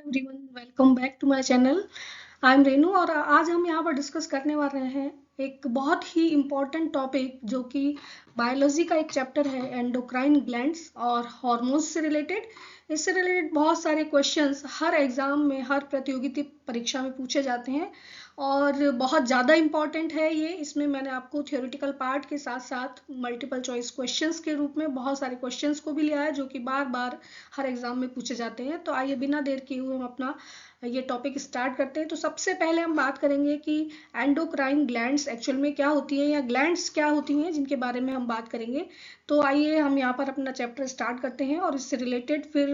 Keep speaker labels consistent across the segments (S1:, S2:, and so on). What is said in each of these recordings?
S1: Everyone, welcome back to my channel. I am Renu और आज हम यहाँ पर डिस्कस करने वाले हैं एक बहुत ही इम्पॉर्टेंट टॉपिक जो कि बायोलॉजी का एक चैप्टर है, एंडोक्राइन ग्लैंड्स और हार्मोन्स से रिलेटेड। इससे रिलेटेड बहुत सारे क्वेश्चंस हर एग्जाम में, हर प्रतियोगिता परीक्षा में पूछे जाते हैं और बहुत ज़्यादा इम्पॉर्टेंट है ये। इसमें मैंने आपको थियोरेटिकल पार्ट के साथ साथ मल्टीपल चॉइस क्वेश्चंस के रूप में बहुत सारे क्वेश्चंस को भी लिया है जो कि बार बार हर एग्जाम में पूछे जाते हैं। तो आइए बिना देर किए हुए हम अपना ये टॉपिक स्टार्ट करते हैं। तो सबसे पहले हम बात करेंगे कि एंडोक्राइन ग्लैंड्स एक्चुअल में क्या होती हैं या ग्लैंड्स क्या होती हैं, जिनके बारे में हम बात करेंगे। तो आइए हम यहाँ पर अपना चैप्टर स्टार्ट करते हैं और इससे रिलेटेड फिर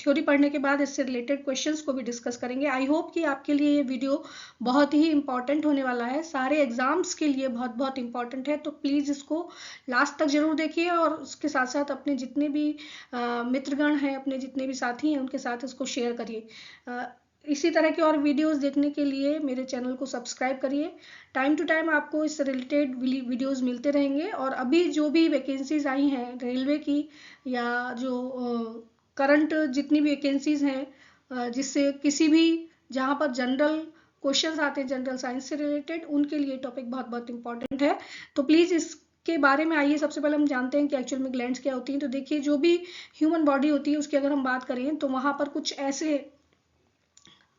S1: थ्योरी पढ़ने के बाद इससे रिलेटेड क्वेश्चंस को भी डिस्कस करेंगे। आई होप कि आपके लिए ये वीडियो बहुत ही इंपॉर्टेंट होने वाला है, सारे एग्जाम्स के लिए बहुत बहुत इंपॉर्टेंट है। तो प्लीज़ इसको लास्ट तक जरूर देखिए और उसके साथ साथ अपने जितने भी मित्रगण हैं, अपने जितने भी साथी हैं, उनके साथ इसको शेयर करिए। इसी तरह की और वीडियोस देखने के लिए मेरे चैनल को सब्सक्राइब करिए। टाइम टू टाइम आपको इससे रिलेटेड वीडियोस मिलते रहेंगे और अभी जो भी वैकेंसीज आई हैं रेलवे की या जो करंट जितनी भी वैकेंसीज हैं, जिससे किसी भी जहाँ पर जनरल क्वेश्चंस आते हैं जनरल साइंस से रिलेटेड, उनके लिए टॉपिक बहुत बहुत इंपॉर्टेंट है। तो प्लीज़ इसके बारे में आइए सबसे पहले हम जानते हैं कि एक्चुअल में ग्लैंड्स क्या होती हैं। तो देखिए, जो भी ह्यूमन बॉडी होती है उसकी अगर हम बात करें तो वहाँ पर कुछ ऐसे,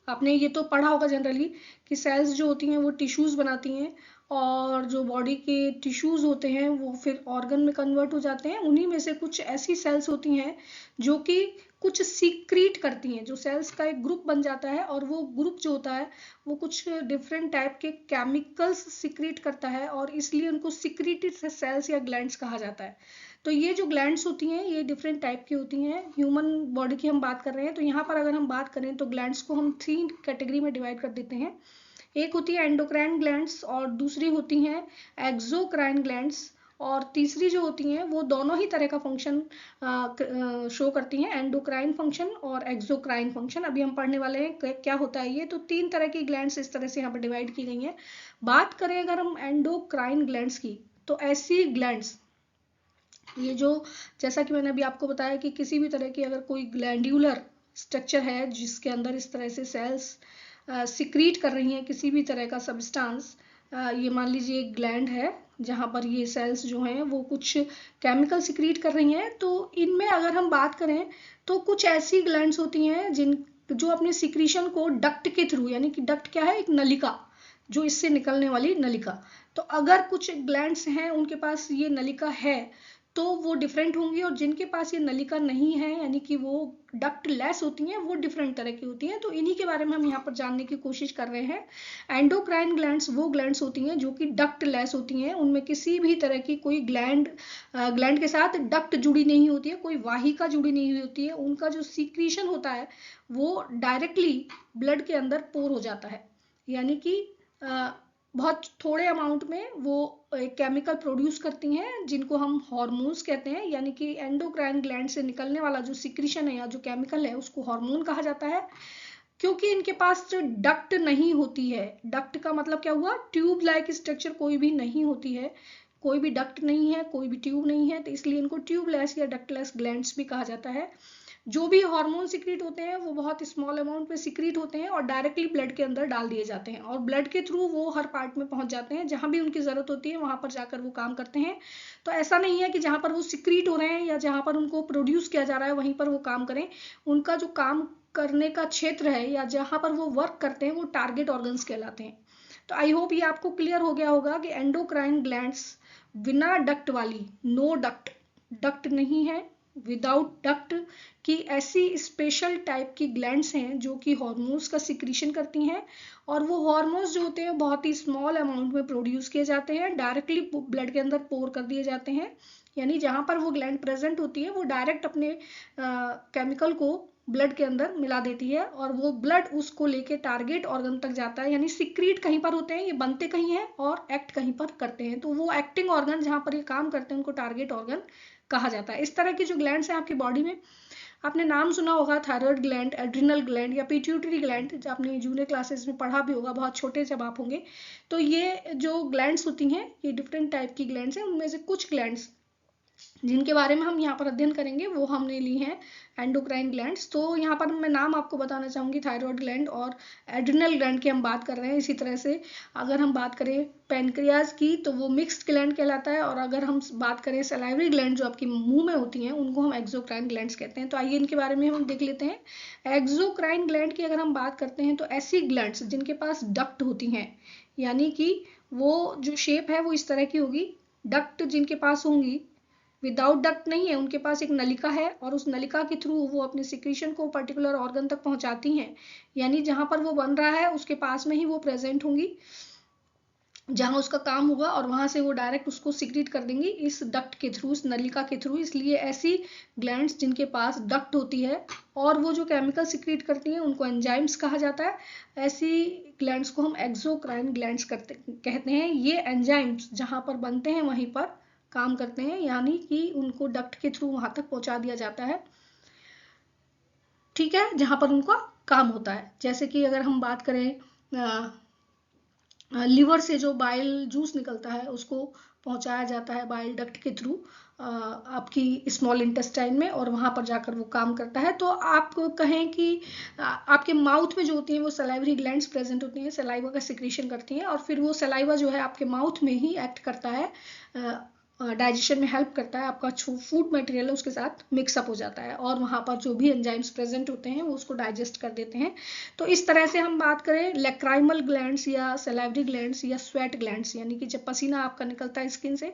S1: आपने ये तो पढ़ा होगा जनरली कि सेल्स जो होती हैं वो टिश्यूज बनाती हैं और जो बॉडी के टिश्यूज होते हैं वो फिर ऑर्गन में कन्वर्ट हो जाते हैं। उन्हीं में से कुछ ऐसी सेल्स होती हैं जो कि कुछ सीक्रीट करती हैं, जो सेल्स का एक ग्रुप बन जाता है और वो ग्रुप जो होता है वो कुछ डिफरेंट टाइप के केमिकल्स सीक्रीट करता है और इसलिए उनको सीक्रीटेड सेल्स या ग्लैंड्स कहा जाता है। तो ये जो ग्लैंड्स होती हैं ये डिफरेंट टाइप की होती हैं। ह्यूमन बॉडी की हम बात कर रहे हैं तो यहाँ पर अगर हम बात करें तो ग्लैंड्स को हम 3 कैटेगरी में डिवाइड कर देते हैं। एक होती है एंडोक्राइन ग्लैंड्स और दूसरी होती हैं एक्सोक्राइन ग्लैंड्स और तीसरी जो होती हैं वो दोनों ही तरह का फंक्शन शो करती हैं, एंडोक्राइन फंक्शन और एक्सोक्राइन फंक्शन। अभी हम पढ़ने वाले हैं क्या होता है ये। तो 3 तरह की ग्लैंड्स इस तरह से यहाँ पर डिवाइड की गई हैं। बात करें अगर हम एंडोक्राइन ग्लैंड्स की, तो ऐसी ग्लैंड्स ये जो, जैसा कि मैंने अभी आपको बताया कि किसी भी तरह की अगर कोई ग्लैंड्यूलर स्ट्रक्चर है जिसके अंदर इस तरह से सेल्स सिक्रीट कर रही हैं किसी भी तरह का सब्सटेंस, ये मान लीजिए एक ग्लैंड है जहाँ पर ये सेल्स जो हैं वो कुछ केमिकल सिक्रीट कर रही हैं। तो इनमें अगर हम बात करें तो कुछ ऐसी ग्लैंड्स होती हैं जिन जो अपने सिक्रीशन को डक्ट के थ्रू, यानी कि डक्ट क्या है, एक नलिका, जो इससे निकलने वाली नलिका। तो अगर कुछ ग्लैंड्स हैं उनके पास ये नलिका है तो वो डिफरेंट होंगी और जिनके पास ये नलिका नहीं है यानी कि वो डक्ट लेस होती हैं वो डिफरेंट तरह की होती हैं। तो इन्हीं के बारे में हम यहाँ पर जानने की कोशिश कर रहे हैं। एंडोक्राइन ग्लैंड्स वो ग्लैंड्स होती हैं जो कि डक्ट लेस होती हैं, उनमें किसी भी तरह की कोई ग्लैंड के साथ डक्ट जुड़ी नहीं होती है, कोई वाहिका जुड़ी नहीं हुई होती है। उनका जो सीक्रीशन होता है वो डायरेक्टली ब्लड के अंदर पोर हो जाता है, यानी कि बहुत थोड़े अमाउंट में वो एक केमिकल प्रोड्यूस करती हैं जिनको हम हार्मोन्स कहते हैं। यानी कि एंडोक्राइन ग्लैंड से निकलने वाला जो सिक्रीशन है या जो केमिकल है उसको हार्मोन कहा जाता है। क्योंकि इनके पास जो डक्ट नहीं होती है, डक्ट का मतलब क्या हुआ, ट्यूब लाइक स्ट्रक्चर कोई भी नहीं होती है, कोई भी डक्ट नहीं है, कोई भी ट्यूब नहीं है, तो इसलिए इनको ट्यूबलेस या डक्टलेस ग्लैंड्स भी कहा जाता है। जो भी हार्मोन सिक्रीट होते हैं वो बहुत स्मॉल अमाउंट में सिक्रीट होते हैं और डायरेक्टली ब्लड के अंदर डाल दिए जाते हैं और ब्लड के थ्रू वो हर पार्ट में पहुंच जाते हैं, जहां भी उनकी जरूरत होती है वहां पर जाकर वो काम करते हैं। तो ऐसा नहीं है कि जहां पर वो सिक्रीट हो रहे हैं या जहां पर उनको प्रोड्यूस किया जा रहा है वहीं पर वो काम करें। उनका जो काम करने का क्षेत्र है या जहां पर वो वर्क करते हैं वो टारगेट ऑर्गन्स कहलाते हैं। तो आई होप ये आपको क्लियर हो गया होगा कि एंडोक्राइन ग्लैंड्स बिना डक्ट वाली, नो डक्ट, डक्ट नहीं है, विदाउट डक्ट की ऐसी स्पेशल टाइप की ग्लैंड्स हैं जो कि हार्मोन्स का सिक्रीशन करती हैं और वो हार्मोन्स जो होते हैं बहुत ही स्मॉल अमाउंट में प्रोड्यूस किए जाते हैं, डायरेक्टली ब्लड के अंदर पोर कर दिए जाते हैं। यानी जहां पर वो ग्लैंड प्रेजेंट होती है वो डायरेक्ट अपने केमिकल को ब्लड के अंदर मिला देती है और वो ब्लड उसको लेके टारगेट ऑर्गन तक जाता है। यानी सिक्रीट कहीं पर होते हैं, ये बनते कहीं हैं और एक्ट कहीं पर करते हैं। तो वो एक्टिंग ऑर्गन जहां पर ये काम करते हैं उनको टारगेट ऑर्गन कहा जाता है। इस तरह की जो ग्लैंड्स हैं आपकी बॉडी में, आपने नाम सुना होगा थायराइड ग्लैंड, एड्रिनल ग्लैंड या पिट्यूटरी ग्लैंड, जो आपने जूनियर क्लासेस में पढ़ा भी होगा, बहुत छोटे जब आप होंगे। तो ये जो ग्लैंड्स होती हैं ये डिफरेंट टाइप की ग्लैंड्स हैं। उनमें से कुछ ग्लैंड्स जिनके बारे में हम यहाँ पर अध्ययन करेंगे वो हमने ली हैं एंडोक्राइन ग्लैंड्स। तो यहाँ पर मैं नाम आपको बताना चाहूँगी, थायराइड ग्लैंड और एड्रिनल ग्लैंड की हम बात कर रहे हैं। इसी तरह से अगर हम बात करें पैनक्रियाज की तो वो मिक्स्ड ग्लैंड कहलाता है, और अगर हम बात करें सलाइवरी ग्लैंड जो आपके मुंह में होती हैं उनको हम एक्सोक्राइन ग्लैंड्स कहते हैं। तो आइए इनके बारे में हम देख लेते हैं। एक्सोक्राइन ग्लैंड की अगर हम बात करते हैं तो ऐसी ग्लैंड्स जिनके पास डक्ट होती हैं, यानी कि वो जो शेप है वो इस तरह की होगी। डक्ट जिनके पास होंगी, विदाउट डक्ट नहीं है, उनके पास एक नलिका है और उस नलिका के थ्रू वो अपने सिक्रीशन को पर्टिकुलर ऑर्गन तक पहुंचाती हैं, यानी जहां पर वो बन रहा है उसके पास में ही वो प्रेजेंट होंगी जहां उसका काम होगा, और वहां से वो डायरेक्ट उसको सिक्रीट कर देंगी इस डक्ट के थ्रू, इस नलिका के थ्रू। इसलिए ऐसी ग्लैंड्स जिनके पास डक्ट होती है और वो जो केमिकल सिक्रीट करती हैं उनको एंजाइम्स कहा जाता है। ऐसी ग्लैंड्स को हम एक्सोक्राइन ग्लैंड्स कहते हैं। ये एंजाइम्स जहां पर बनते हैं वहीं पर काम करते हैं, यानी कि उनको डक्ट के थ्रू वहां तक पहुंचा दिया जाता है, ठीक है, जहां पर उनका काम होता है। जैसे कि अगर हम बात करें लिवर से जो बाइल जूस निकलता है उसको पहुंचाया जाता है बाइल डक्ट के थ्रू आपकी स्मॉल इंटेस्टाइन में, और वहां पर जाकर वो काम करता है। तो आप कहें कि आपके माउथ में जो होती हैं वो सलाइवरी ग्लैंड्स प्रेजेंट होती हैं, सलाइवा का सिक्रीशन करती हैं, और फिर वो सलाइवा जो है आपके माउथ में ही एक्ट करता है, डाइजेशन में हेल्प करता है, आपका फूड मटेरियल है उसके साथ मिक्सअप हो जाता है और वहां पर जो भी एंजाइम्स प्रेजेंट होते हैं वो उसको डाइजेस्ट कर देते हैं। तो इस तरह से हम बात करें लैक्राइमल ग्लैंड्स या सलाइवरी ग्लैंड्स या स्वेट ग्लैंड्स, यानी कि जब पसीना आपका निकलता है स्किन से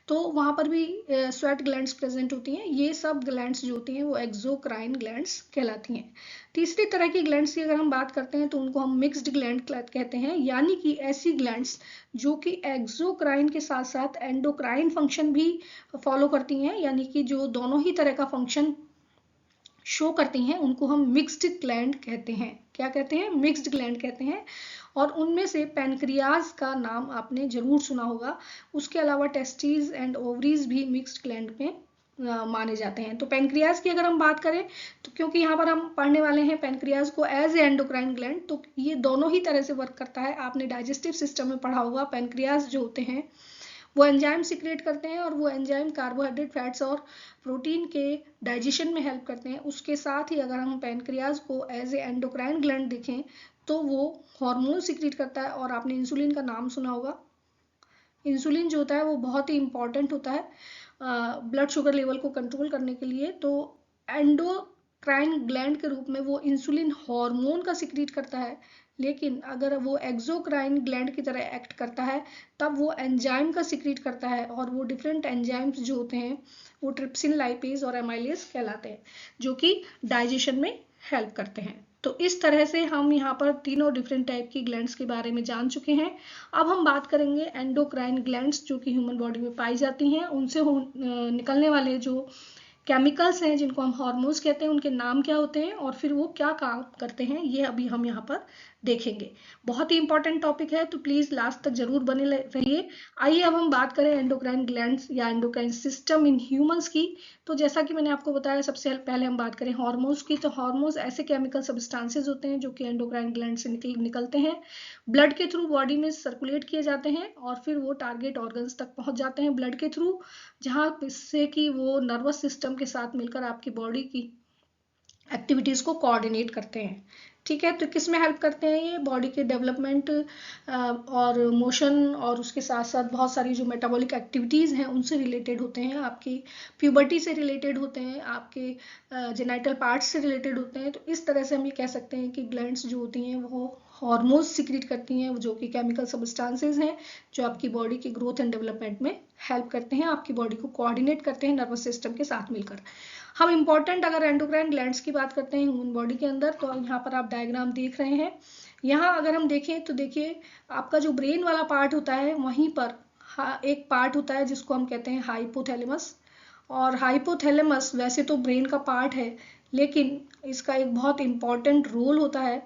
S1: तो वहां पर भी स्वेट ग्लैंड्स प्रेजेंट होती हैं। ये सब ग्लैंड्स जो होती हैं वो एक्सोक्राइन ग्लैंड्स कहलाती हैं। तीसरी तरह की ग्लैंड्स की अगर हम बात करते हैं तो उनको हम मिक्स्ड ग्लैंड कहते हैं, यानी कि ऐसी ग्लैंड्स जो कि एक्सोक्राइन के साथ साथ एंडोक्राइन फंक्शन भी फॉलो करती हैं, यानी कि जो दोनों ही तरह का फंक्शन शो करती हैं, उनको हम मिक्स्ड ग्लैंड कहते हैं। क्या कहते हैं? मिक्स्ड ग्लैंड कहते हैं। और उनमें से पैनक्रियाज का नाम आपने जरूर सुना होगा। उसके अलावा टेस्टिस एंड ओवरीज भी मिक्स्ड ग्लैंड में माने जाते हैं। तो पैनक्रियाज की अगर हम बात करें तो क्योंकि यहाँ पर हम पढ़ने वाले हैं पैनक्रियाज को एज ए एंडोक्राइन ग्लैंड, तो ये दोनों ही तरह से वर्क करता है। आपने डाइजेस्टिव सिस्टम में पढ़ा होगा पैनक्रियाज जो होते हैं वो एंजाइम सिक्रिएट करते हैं, और वो एंजाइम कार्बोहाइड्रेट, फैट्स और प्रोटीन के डाइजेशन में हेल्प करते हैं। उसके साथ ही अगर हम पैनक्रियाज को एज ए एंडोक्राइन ग्लैंड देखें तो वो हार्मोन सिक्रिएट करता है, और आपने इंसुलिन का नाम सुना होगा। इंसुलिन जो होता है वो बहुत ही इंपॉर्टेंट होता है ब्लड शुगर लेवल को कंट्रोल करने के लिए। तो एंडोक्राइन ग्लैंड के रूप में वो इंसुलिन हार्मोन का सिक्रीट करता है, लेकिन अगर वो एक्सोक्राइन ग्लैंड की तरह एक्ट करता है तब वो एंजाइम का सिक्रीट करता है, और वो डिफरेंट एंजाइम्स जो होते हैं वो ट्रिप्सिन, लाइपेज और एमाइलेज कहलाते हैं, जो कि डाइजेशन में हेल्प करते हैं। तो इस तरह से हम यहाँ पर तीनों डिफरेंट टाइप की ग्लैंड्स के बारे में जान चुके हैं। अब हम बात करेंगे एंडोक्राइन ग्लैंड्स जो कि ह्यूमन बॉडी में पाई जाती हैं, उनसे निकलने वाले जो केमिकल्स हैं जिनको हम हार्मोन्स कहते हैं, उनके नाम क्या होते हैं और फिर वो क्या काम करते हैं, ये अभी हम यहाँ पर देखेंगे। बहुत ही इंपॉर्टेंट टॉपिक है, तो प्लीज लास्ट तक जरूर बने रहिए। आइए अब हम बात करें एंडोक्राइन ग्लैंड्स या एंडोक्राइन सिस्टम इन ह्यूमंस की। तो जैसा कि मैंने आपको बताया, सबसे पहले हम बात करें हार्मोन्स की। तो हार्मोन्स ऐसे केमिकल सब्सटेंसेस होते हैं जो कि एंडोक्राइन ग्लैंड से निकलते हैं, ब्लड के थ्रू बॉडी में सर्कुलेट किए जाते हैं, और फिर वो टारगेट ऑर्गन्स तक पहुंच जाते हैं ब्लड के थ्रू, जहां से कि वो नर्वस सिस्टम के साथ मिलकर आपकी बॉडी की एक्टिविटीज को कोऑर्डिनेट करते हैं। ठीक है, तो किस में हेल्प करते हैं ये? बॉडी के डेवलपमेंट और मोशन, और उसके साथ साथ बहुत सारी जो मेटाबॉलिक एक्टिविटीज हैं उनसे रिलेटेड होते हैं, आपकी प्यूबर्टी से रिलेटेड होते हैं, आपके जेनाइटल पार्ट्स से रिलेटेड होते हैं। तो इस तरह से हम ये कह सकते हैं कि ग्लैंड्स जो होती हैं वो हार्मोन्स सिक्रीट करती हैं, जो कि केमिकल सब्सटेंसेस हैं जो आपकी बॉडी की ग्रोथ एंड डेवलपमेंट में हेल्प करते हैं, आपकी बॉडी को कोऑर्डिनेट करते हैं नर्वस सिस्टम के साथ मिलकर। हम इंपॉर्टेंट अगर एंडोक्राइन ग्लैंड्स की बात करते हैं ह्यूमन बॉडी के अंदर, तो यहाँ पर आप डायग्राम देख रहे हैं। यहाँ अगर हम देखें तो देखिए, आपका जो ब्रेन वाला पार्ट होता है वहीं पर एक पार्ट होता है जिसको हम कहते हैं हाइपोथैलेमस। और हाइपोथैलेमस वैसे तो ब्रेन का पार्ट है, लेकिन इसका एक बहुत इंपॉर्टेंट रोल होता है,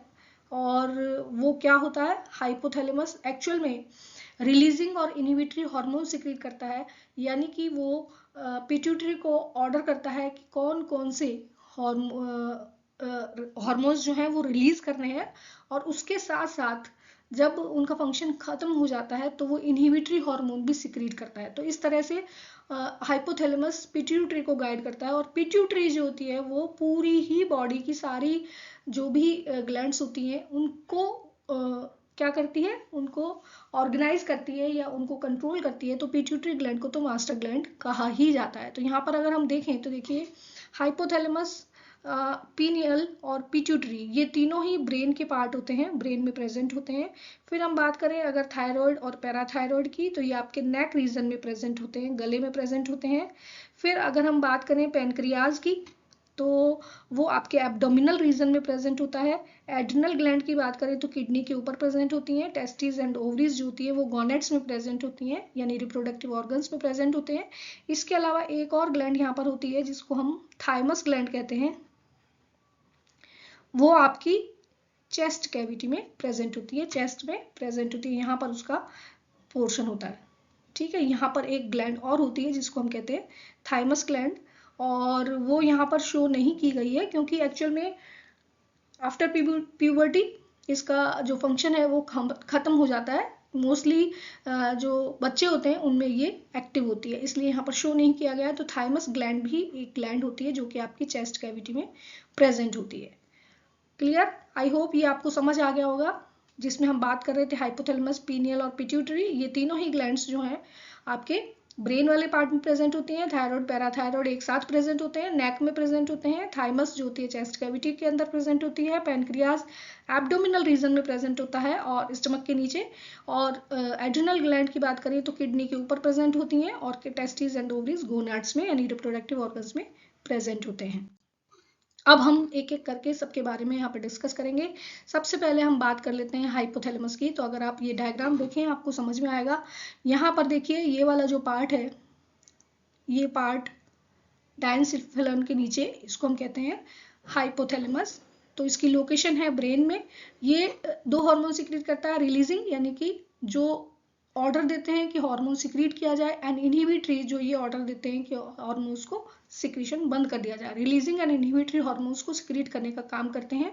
S1: और वो क्या होता है? हाइपोथैलेमस एक्चुअल में रिलीजिंग और इनहिबिटरी हार्मोन सिक्रीट करता है, यानी कि वो पिट्यूटरी को ऑर्डर करता है कि कौन कौन से हार्मोन्स जो हैं वो रिलीज करने हैं, और उसके साथ साथ जब उनका फंक्शन खत्म हो जाता है तो वो इनहिबिटरी हार्मोन भी सिक्रीट करता है। तो इस तरह से हाइपोथैलेमस पिट्यूटरी को गाइड करता है, और पिट्यूटरी जो होती है वो पूरी ही बॉडी की सारी जो भी ग्लैंड्स होती हैं उनको क्या करती है, उनको ऑर्गेनाइज करती है या उनको कंट्रोल करती है। तो पिट्यूटरी ग्लैंड को तो मास्टर ग्लैंड कहा ही जाता है। तो यहाँ पर अगर हम देखें तो देखिए हाइपोथैलेमस, पीनियल और पिट्यूटरी ये तीनों ही ब्रेन के पार्ट होते हैं, ब्रेन में प्रेजेंट होते हैं। फिर हम बात करें अगर थायराइड और पैराथायराइड की, तो ये आपके नेक रीजन में प्रेजेंट होते हैं, गले में प्रेजेंट होते हैं। फिर अगर हम बात करें पैनक्रियाज की, तो वो आपके एब्डोमिनल रीजन में प्रेजेंट होता है। एड्रिनल ग्लैंड की बात करें तो किडनी के ऊपर प्रेजेंट होती हैं। टेस्टिस एंड ओवरीज जो होती है वो गॉनेट्स में प्रेजेंट होती हैं, यानी रिप्रोडक्टिव ऑर्गन्स में प्रेजेंट होते हैं। इसके अलावा एक और ग्लैंड यहाँ पर होती है जिसको हम थाइमस ग्लैंड कहते हैं, वो आपकी चेस्ट कैविटी में प्रेजेंट होती है, चेस्ट में प्रेजेंट होती है, यहाँ पर उसका पोर्शन होता है। ठीक है, यहाँ पर एक ग्लैंड और होती है जिसको हम कहते हैं थाइमस ग्लैंड, और वो यहाँ पर शो नहीं की गई है क्योंकि एक्चुअल में आफ्टर प्यूबर्टी इसका जो फंक्शन है वो खत्म हो जाता है। मोस्टली जो बच्चे होते हैं उनमें ये एक्टिव होती है, इसलिए यहाँ पर शो नहीं किया गया है। तो थाइमस ग्लैंड भी एक ग्लैंड होती है जो कि आपकी चेस्ट कैविटी में प्रेजेंट होती है। क्लियर? आई होप ये आपको समझ आ गया होगा, जिसमें हम बात कर रहे थे हाइपोथैलेमस, पीनियल और पिट्यूटरी, ये तीनों ही ग्लैंड्स जो हैं आपके ब्रेन वाले पार्ट में प्रेजेंट होती हैं। थायराइड पैराथायराइड एक साथ प्रेजेंट होते हैं, नेक में प्रेजेंट होते हैं। थाइमस जो होती है चेस्ट कैविटी के अंदर प्रेजेंट होती है। पैनक्रियाज एब्डोमिनल रीजन में प्रेजेंट होता है और स्टमक के नीचे। और एड्रिनल ग्लैंड की बात करें तो किडनी के ऊपर प्रेजेंट होती हैं, और टेस्टिस एंड ओवरीज गोनाड्स में यानी रिप्रोडक्टिव ऑर्गन्स में प्रेजेंट होते हैं। अब हम एक एक करके सबके बारे में यहाँ पे डिस्कस करेंगे। सबसे पहले हम बात कर लेते हैं हाइपोथैलेमस की। तो अगर आप ये डायग्राम देखें आपको समझ में आएगा। यहाँ पर देखिए ये वाला जो पार्ट है, ये पार्ट डायनसिफेलन के नीचे, इसको हम कहते हैं हाइपोथैलेमस। तो इसकी लोकेशन है ब्रेन में। ये दो हार्मोन सिक्रीट करता है, रिलीजिंग यानी कि जो ऑर्डर देते हैं कि हार्मोन सिक्रीट किया जाए, एंड इनहिबिटरी जो ये ऑर्डर देते हैं कि हार्मोन्स को सिक्रीशन बंद कर दिया जाए। रिलीजिंग एंड इनहिबिटरी हार्मोन्स को सिक्रीट करने का काम करते हैं।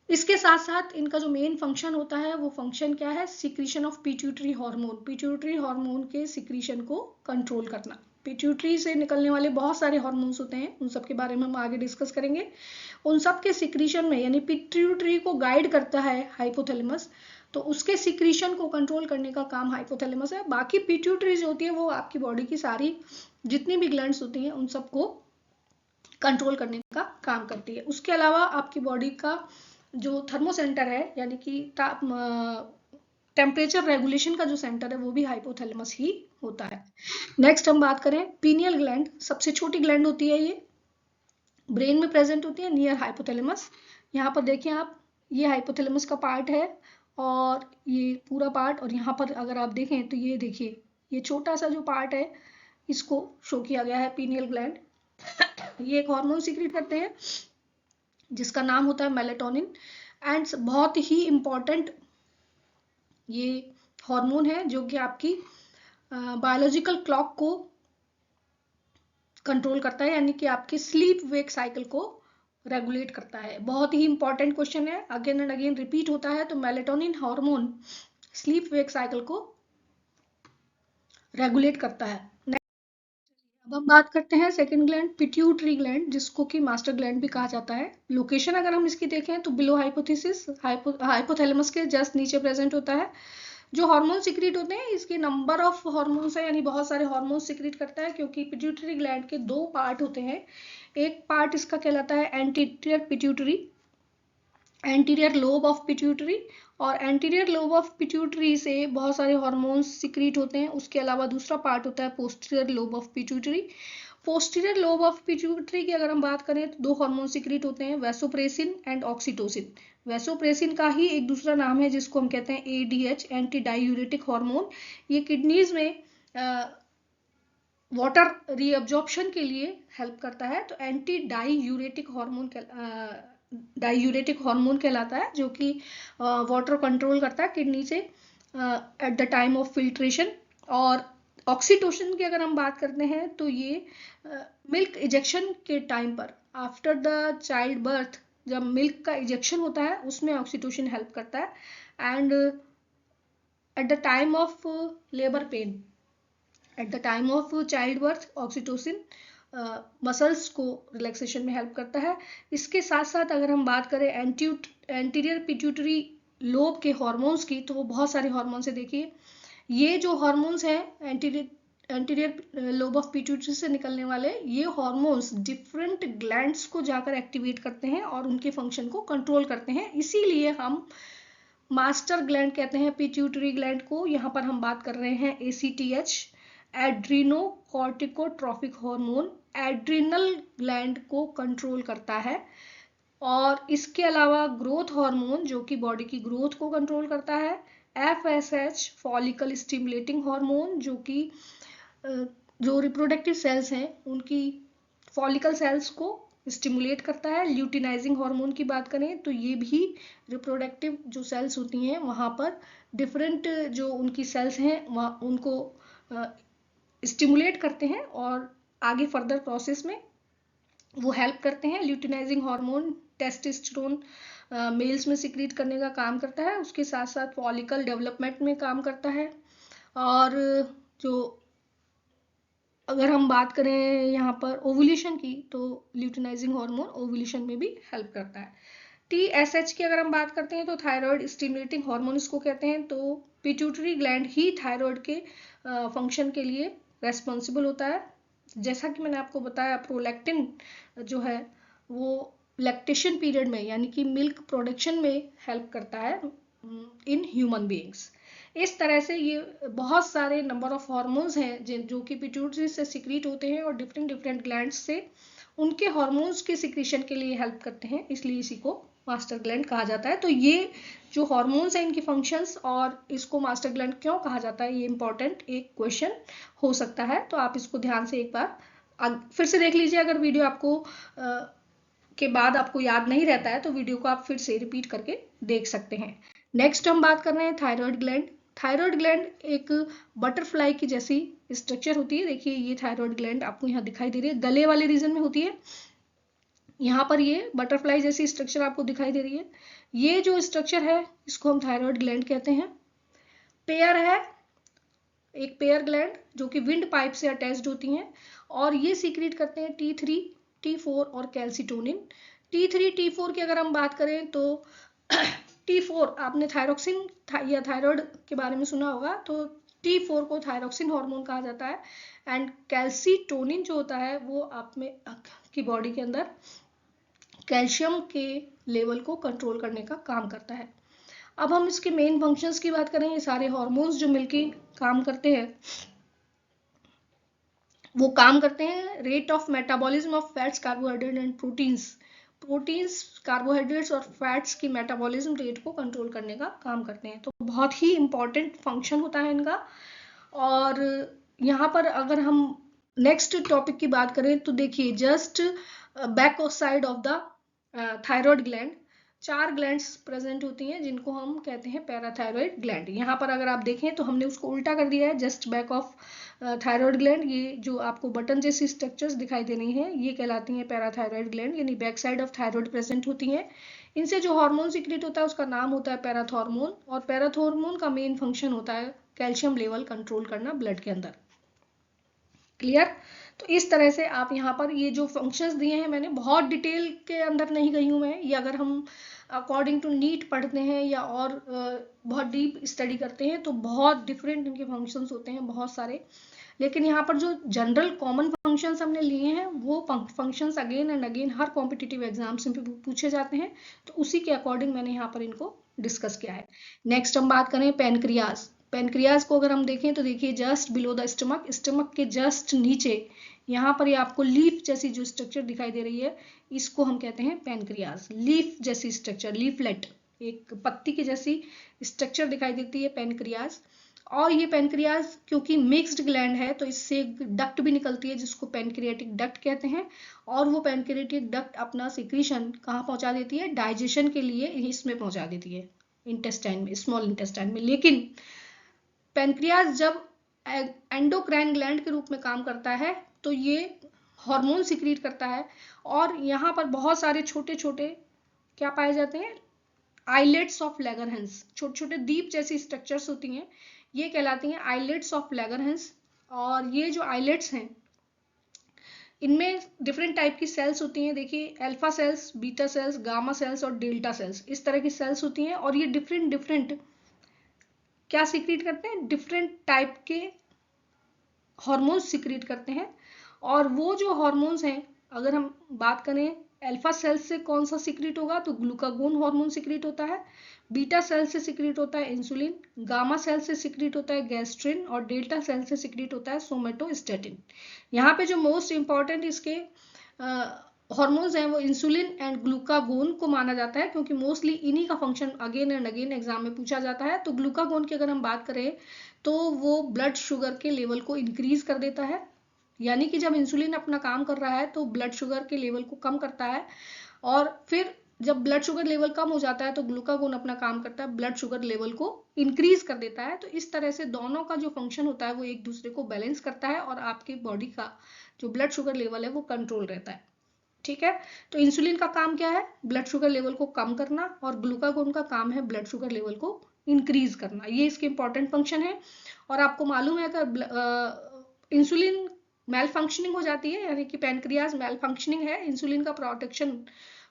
S1: इसके साथ साथ इनका जो मेन फंक्शन होता है वो फंक्शन क्या है, secretion of pituitary hormone, pituitary hormone के सिक्रीशन को कंट्रोल करना। पिट्यूटरी से निकलने वाले बहुत सारे हार्मोन्स होते हैं, उन सब के बारे में हम आगे डिस्कस करेंगे। उन सब के सिक्रीशन में यानी पिट्यूटरी को गाइड करता है हाइपोथैलेमस, तो उसके सिक्रीशन को कंट्रोल करने का काम हाइपोथैलेमस है। बाकी पिट्यूटरी जो होती है वो आपकी बॉडी की सारी जितनी भी ग्लैंड्स होती हैं उन सबको कंट्रोल करने का काम करती है। उसके अलावा आपकी बॉडी का जो थर्मोसेंटर है यानी कि टेम्परेचर रेगुलेशन का जो सेंटर है वो भी हाइपोथैलेमस ही होता है। नेक्स्ट हम बात करें पीनियल ग्लैंड, सबसे छोटी ग्लैंड होती है, ये ब्रेन में प्रेजेंट होती है नियर हाइपोथैलेमस। यहाँ पर देखिए आप, ये हाइपोथैलेमस का पार्ट है और ये पूरा पार्ट, और यहाँ पर अगर आप देखें तो ये देखिए ये छोटा सा जो पार्ट है इसको शो किया गया है पीनियल ग्लैंड। ये एक हार्मोन सिक्रीट करते हैं जिसका नाम होता है मेलेटोनिन, एंड बहुत ही इंपॉर्टेंट ये हार्मोन है जो कि आपकी बायोलॉजिकल क्लॉक को कंट्रोल करता है, यानी कि आपकी स्लीप वेक साइकिल को रेगुलेट करता है। बहुत ही इंपॉर्टेंट क्वेश्चन है, अगेन एंड अगेन रिपीट होता है। तो melatonin hormone sleep wake cycle को रेगुलेट करता है। अब हम बात करते हैं सेकंड ग्लैंड, पिट्यूटरी ग्लैंड, जिसको कि मास्टर ग्लैंड भी कहा जाता है। लोकेशन अगर हम इसकी देखें तो बिलो हाइपोथेसिस, हाइपोथैलेमस के जस्ट नीचे प्रेजेंट होता है। जो हार्मोन सिक्रीट होते हैं इसके नंबर ऑफ हार्मोन्स है, यानी बहुत सारे हार्मोन सिक्रीट करता है, क्योंकि पिट्यूटरी ग्लैंड के दो पार्ट होते हैं। एक पार्ट इसका कहलाता है anterior pituitary, anterior lobe of pituitary, और एंटीरियर लोब ऑफ पिट्यूटरी से बहुत सारे हार्मोन्स सिक्रीट होते हैं। उसके अलावा दूसरा पार्ट होता है posterior lobe of pituitary. Posterior lobe of pituitary की अगर हम बात करें तो दो हार्मोन सिक्रीट होते हैं, वैसोप्रेसिन एंड ऑक्सीटोसिन। वैसोप्रेसिन का ही एक दूसरा नाम है जिसको हम कहते हैं एडीएच, एंटी डायूरेटिक हार्मोन। ये किडनीज में वाटर रीअब्जॉर्प्शन के लिए हेल्प करता है। तो एंटी डायूरेटिक हार्मोन कहलाता है, जो कि वाटर कंट्रोल करता है किडनी से eight the time of filtration. और ऑक्सीटोसिन की अगर हम बात करते हैं तो ये मिल्क इजेक्शन के टाइम पर, आफ्टर द चाइल्ड बर्थ, जब मिल्क का इजेक्शन होता है उसमें ऑक्सीटोसिन हेल्प करता है। and at the time of labor pain, at the time of childbirth, oxytocin muscles को रिलैक्सेशन में हेल्प करता है। इसके साथ साथ अगर हम बात करें एंटीरियर पिट्यूटरी लोब के हॉर्मोन्स की, तो वो बहुत सारे हॉर्मोन्स है। देखिए ये जो हॉर्मोन्स हैं एंटीरियर लोब ऑफ पिट्यूटरी से निकलने वाले, ये हॉर्मोन्स डिफरेंट ग्लैंड्स को जाकर एक्टिवेट करते हैं और उनके फंक्शन को कंट्रोल करते हैं। इसीलिए हम मास्टर ग्लैंड कहते हैं पिट्यूटरी ग्लैंड को। यहाँ पर हम बात कर रहे हैं ACTH, adrenocorticotropic hormone, adrenal gland को कंट्रोल करता है। और इसके अलावा ग्रोथ हार्मोन जो कि बॉडी की ग्रोथ को कंट्रोल करता है, FSH फॉलिकल स्टिमुलेटिंग हार्मोन जो कि जो रिप्रोडक्टिव सेल्स हैं उनकी फॉलिकल सेल्स को स्टिमुलेट करता है। ल्यूटिनाइजिंग हार्मोन की बात करें तो ये भी रिप्रोडक्टिव जो सेल्स होती हैं वहाँ पर डिफरेंट जो उनकी सेल्स हैं वहाँ उनको स्टिमुलेट करते हैं और आगे फर्दर प्रोसेस में वो हेल्प करते हैं। ल्यूटिनाइजिंग हार्मोन टेस्टोस्टेरोन मेल्स में सिक्रीट करने का काम करता है, उसके साथ साथ फॉलिकल डेवलपमेंट में काम करता है। और जो अगर हम बात करें यहाँ पर ओवुलेशन की, तो ल्यूटिनाइजिंग हार्मोन ओवुलेशन में भी हेल्प करता है। TSH की अगर हम बात करते हैं तो थायराइड स्टिमुलेटिंग हार्मोन इसको कहते हैं। तो पिट्यूटरी ग्लैंड ही थायराइड के फंक्शन के लिए रेस्पॉन्सिबल होता है। जैसा कि मैंने आपको बताया, प्रोलैक्टिन जो है वो लैक्टेशन पीरियड में यानी कि मिल्क प्रोडक्शन में हेल्प करता है इन ह्यूमन बीइंग्स। इस तरह से ये बहुत सारे नंबर ऑफ हार्मोन्स हैं जो कि पिट्यूटरी से सिक्रीट होते हैं और डिफरेंट ग्लैंड्स से उनके हार्मोन्स के सिक्रीशन के लिए हेल्प करते हैं, इसलिए इसी को मास्टर ग्लैंड कहा जाता है। तो ये जो हार्मोन्स हैं इनकी फंक्शंस और इसको मास्टर ग्लैंड क्यों कहा जाता है, ये इंपॉर्टेंट एक क्वेश्चन हो सकता है। तो आप इसको ध्यान से एक बार फिर से देख लीजिए। अगर वीडियो आपको के बाद आपको याद नहीं रहता है तो वीडियो को आप फिर से रिपीट करके देख सकते हैं। नेक्स्ट हम बात कर रहे हैं थायराइड ग्लैंड। थायराइड ग्लैंड एक बटरफ्लाई की जैसी स्ट्रक्चर होती है। देखिए ये थायराइड ग्लैंड आपको यहाँ दिखाई दे रही है, गले वाले रीजन में होती है। यहाँ पर ये बटरफ्लाई जैसी स्ट्रक्चर आपको दिखाई दे रही है। ये जो स्ट्रक्चर है इसको हम थायराइड ग्लैंड कहते हैं। पेयर है, एक पेयर ग्लैंड जो कि विंड पाइप से अटैच्ड होती हैं और ये सीक्रेट करते हैं T3, T4 और कैल्सिटोनिन। T3, T4 की अगर हम बात करें तो T4 आपने थायरोक्सिन या थायराइड के बारे में सुना होगा, तो T4 को थायरोक्सिन हार्मोन कहा जाता है। एंड कैल्सिटोनिन जो होता है वो आप में की बॉडी के अंदर कैल्शियम के लेवल को कंट्रोल करने का काम करता है। अब हम इसके मेन फंक्शंस की बात करें, ये सारे हार्मोन्स जो मिलके काम करते हैं वो काम करते हैं rate of metabolism of fats, carbohydrate and proteins, carbohydrates और फैट्स की मेटाबॉलिज्म रेट को कंट्रोल करने का काम करते हैं। तो बहुत ही इंपॉर्टेंट फंक्शन होता है इनका। और यहाँ पर अगर हम नेक्स्ट टॉपिक की बात करें तो देखिए just back side of the thyroid gland 4 glands present होती हैं जिनको हम कहते हैं पैराथायरॉइड ग्लैंड। यहाँ पर अगर आप देखें तो हमने उसको उल्टा कर दिया है, just back of thyroid gland. ये जो आपको बटन जैसी स्ट्रक्चर्स दिखाई दे रही हैं ये कहलाती हैं पैराथायरॉइड ग्लैंड, यानी back side of thyroid present होती हैं। इनसे जो हार्मोन सीक्रेट होता है उसका नाम होता है पैराथॉर्मोन, और पैराथॉर्मोन का मेन फंक्शन होता है कैल्शियम लेवल कंट्रोल करना ब्लड के अंदर। क्लियर? तो इस तरह से आप यहाँ पर ये जो फंक्शंस दिए हैं, मैंने बहुत डिटेल के अंदर नहीं गई हूँ मैं, ये अगर हम अकॉर्डिंग टू नीट पढ़ते हैं या और बहुत डीप स्टडी करते हैं तो बहुत डिफरेंट इनके फंक्शंस होते हैं, बहुत सारे। लेकिन यहाँ पर जो जनरल कॉमन फंक्शंस हमने लिए हैं वो functions again and again her competitive exams में पूछे जाते हैं, तो उसी के अकॉर्डिंग मैंने यहाँ पर इनको डिस्कस किया है। नेक्स्ट हम बात करें पैनक्रियाज। पैनक्रियाज को अगर हम देखें तो देखिए just below the stomach, stomach के जस्ट नीचे यहाँ पर ये आपको लीफ जैसी जो स्ट्रक्चर दिखाई दे रही है इसको हम कहते हैं पैनक्रियाज। लीफ जैसी स्ट्रक्चर, लीफलेट, एक पत्ती की जैसी स्ट्रक्चर दिखाई देती है पैनक्रियाज। और ये पैनक्रियाज क्योंकि मिक्स्ड ग्लैंड है तो इससे डक्ट भी निकलती है जिसको पैनक्रियाटिक डक्ट कहते हैं, और वो पैनक्रियाटिक डक्ट अपना सिक्रीशन कहाँ पहुंचा देती है, डाइजेशन के लिए इसमें पहुंचा देती है, इंटेस्टाइन में, स्मॉल इंटेस्टाइन में। लेकिन पैनक्रियाज जब एंडोक्राइन ग्लैंड के रूप में काम करता है तो ये हार्मोन सिक्रीट करता है और यहाँ पर बहुत सारे छोटे छोटे क्या पाए जाते हैं, आइलेट्स ऑफ लैगरहैंस, छोटे छोटे दीप जैसी स्ट्रक्चर्स होती हैं, ये कहलाती हैं आइलेट्स ऑफ लैगरहैंस। और ये जो आइलेट्स हैं इनमें डिफरेंट टाइप की सेल्स होती हैं। देखिए alpha cells, beta cells, gamma cells और डेल्टा सेल्स, इस तरह की सेल्स होती हैं। और ये डिफरेंट डिफरेंट क्या सीक्रेट करते हैं, डिफरेंट टाइप के हार्मोन्स सीक्रेट करते हैं। और वो जो हार्मोन्स हैं, अगर हम बात करें अल्फा सेल्स से कौन सा सीक्रेट होगा तो ग्लूकागोन हार्मोन सीक्रेट होता है, बीटा सेल से सीक्रेट होता है इंसुलिन, गामा सेल से सीक्रेट होता है गैस्ट्रिन और डेल्टा सेल से सीक्रेट होता है सोमेटोस्टेटिन। यहाँ पे जो मोस्ट इंपॉर्टेंट इसके हार्मोन्स हैं वो इंसुलिन एंड ग्लूकागोन को माना जाता है, क्योंकि मोस्टली इन्हीं का function again and again exam में पूछा जाता है। तो ग्लूकागोन की अगर हम बात करें तो वो ब्लड शुगर के लेवल को इंक्रीज कर देता है, यानी कि जब इंसुलिन अपना काम कर रहा है तो ब्लड शुगर के लेवल को कम करता है, और फिर जब ब्लड शुगर लेवल कम हो जाता है तो ग्लूकागोन अपना काम करता है, ब्लड शुगर लेवल को इंक्रीज कर देता है। तो इस तरह से दोनों का जो फंक्शन होता है वो एक दूसरे को बैलेंस करता है और आपकी बॉडी का जो ब्लड शुगर लेवल है वो कंट्रोल रहता है। ठीक है, तो इंसुलिन का काम क्या है, ब्लड शुगर लेवल को कम करना, और ग्लूकागोन का काम है ब्लड शुगर लेवल को इंक्रीज करना। ये इसके इंपॉर्टेंट फंक्शन है। और आपको मालूम है कि इंसुलिन मेल फंक्शनिंग हो जाती है, यानी कि पैनक्रियाज मेल फंक्शनिंग है, इंसुलिन का प्रोटेक्शन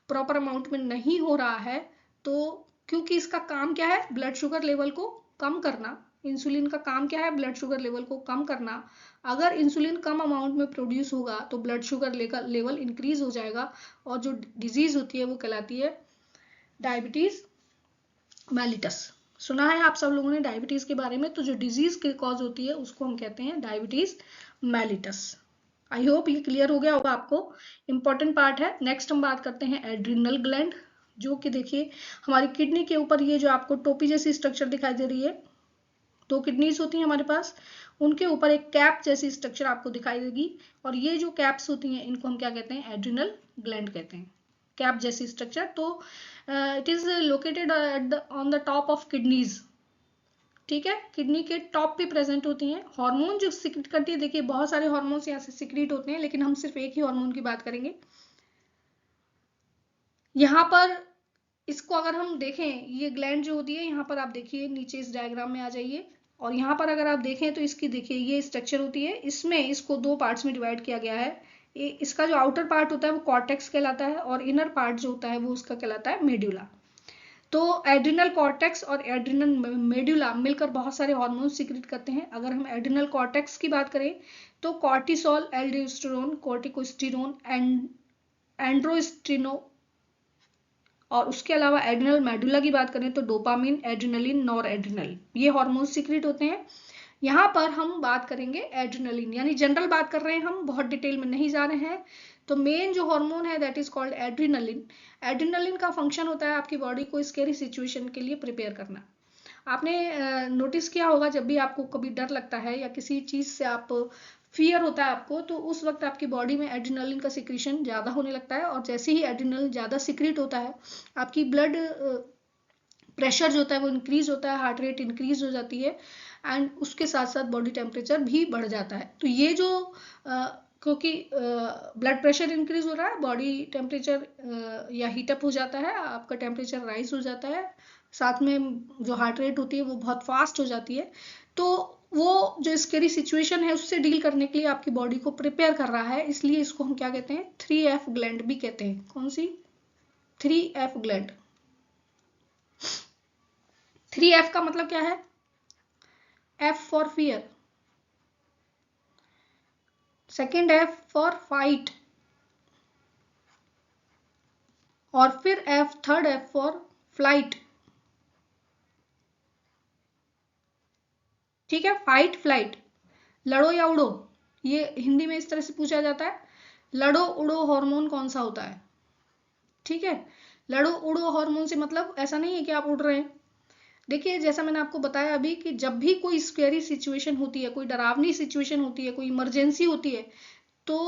S1: प्रॉपर अमाउंट में नहीं हो रहा है, तो क्योंकि इसका काम क्या है ब्लड शुगर लेवल को कम करना, इंसुलिन का काम क्या है ब्लड शुगर लेवल को कम करना। अगर इंसुलिन कम अमाउंट में प्रोड्यूस होगा तो ब्लड शुगर लेवल इंक्रीज हो जाएगा, और जो डिजीज होती है वो कहलाती है डायबिटीज मेलिटस। सुना है आप सब लोगों ने डायबिटीज के बारे में, तो जो डिजीज की कॉज होती है उसको हम कहते हैं डायबिटीज मेलिटस। आई होप ये क्लियर हो गया होगा आपको, इंपॉर्टेंट पार्ट है। नेक्स्ट हम बात करते हैं एड्रिनल ग्लैंड, जो कि देखिए हमारी किडनी के ऊपर ये जो आपको टोपी जैसी स्ट्रक्चर दिखाई दे रही है, दो किडनीज होती हैं हमारे पास, उनके ऊपर एक कैप जैसी स्ट्रक्चर आपको दिखाई देगी, और ये जो कैप्स होती हैं इनको हम क्या कहते हैं, एड्रिनल ग्लैंड कहते हैं, कैप जैसी स्ट्रक्चर। तो it is located on the top of kidneys. ठीक है, किडनी के टॉप पे प्रेजेंट होती हैं। हार्मोन जो सीक्रेट करती है, देखिए बहुत सारे हार्मोन्स यहाँ से सीक्रेट होते हैं, लेकिन हम सिर्फ एक ही हार्मोन की बात करेंगे। यहाँ पर इसको अगर हम देखें, ये ग्लैंड जो होती है, यहाँ पर आप देखिए नीचे इस डायग्राम में आ जाइए, और यहाँ पर अगर आप देखें तो इसकी देखिए ये स्ट्रक्चर होती है, इसमें इसको दो पार्ट्स में डिवाइड किया गया है। इसका जो आउटर पार्ट होता है वो कॉर्टेक्स कहलाता है, और इनर पार्ट जो होता है वो उसका कहलाता है मेड्यूला। तो एड्रिनल कॉर्टेक्स और एड्रिनल मेड्यूला मिलकर बहुत सारे हार्मोन सीक्रेट करते हैं। अगर हम एड्रिनल कॉर्टेक्स की बात करें तो कॉर्टिसोल, एल्डोस्टेरोन, कॉर्टिकोस्टेरोन, एंड्रोस्टेनो, और उसके अलावा एड्रिनल मेडुला की बात करें तो डोपामिन, एड्रिनलिन, नॉर एड्रिनल, ये हार्मोन सीक्रेट होते हैं। यहाँ पर हम बात करेंगे एड्रिनलिन, यानी जनरल बात कर रहे हैं हम, बहुत डिटेल में नहीं जा रहे हैं। तो मेन जो हार्मोन है that is called adrenaline. Adrenaline का फंक्शन होता है आपकी बॉडी को स्कैरी सिचुएशन के लिए प्रिपेयर करना। आपने नोटिस किया होगा जब भी आपको कभी डर लगता है या किसी चीज से आप फियर होता है आपको, तो उस वक्त आपकी बॉडी में एड्रिनलिन का सिक्रीशन ज्यादा होने लगता है, और जैसे ही एड्रिनलिन ज्यादा सिक्रीट होता है आपकी ब्लड प्रेशर जो होता है वो इंक्रीज होता है, हार्ट रेट इंक्रीज हो जाती है, एंड उसके साथ साथ बॉडी टेम्परेचर भी बढ़ जाता है। तो ये जो क्योंकि ब्लड प्रेशर इंक्रीज हो रहा है, बॉडी टेम्परेचर या हीटअप हो जाता है, आपका टेम्परेचर राइज हो जाता है, साथ में जो हार्ट रेट होती है वो बहुत फास्ट हो जाती है। तो वो जो स्कैरी सिचुएशन है उससे डील करने के लिए आपकी बॉडी को प्रिपेयर कर रहा है, इसलिए इसको हम क्या कहते हैं, 3F ग्लैंड भी कहते हैं। कौन सी? 3F gland. 3F का मतलब क्या है? F for fear, second F for fight, और फिर थर्ड F फॉर फ्लाइट। ठीक है, फाइट फ्लाइट, लड़ो या उड़ो, ये हिंदी में इस तरह से पूछा जाता है। लड़ो उड़ो हार्मोन कौन सा होता है? ठीक है, लड़ो उड़ो हार्मोन से मतलब ऐसा नहीं है कि आप उड़ रहे हैं। देखिए जैसा मैंने आपको बताया अभी कि जब भी कोई स्कैरी सिचुएशन होती है, कोई डरावनी सिचुएशन होती है, कोई इमरजेंसी होती है, तो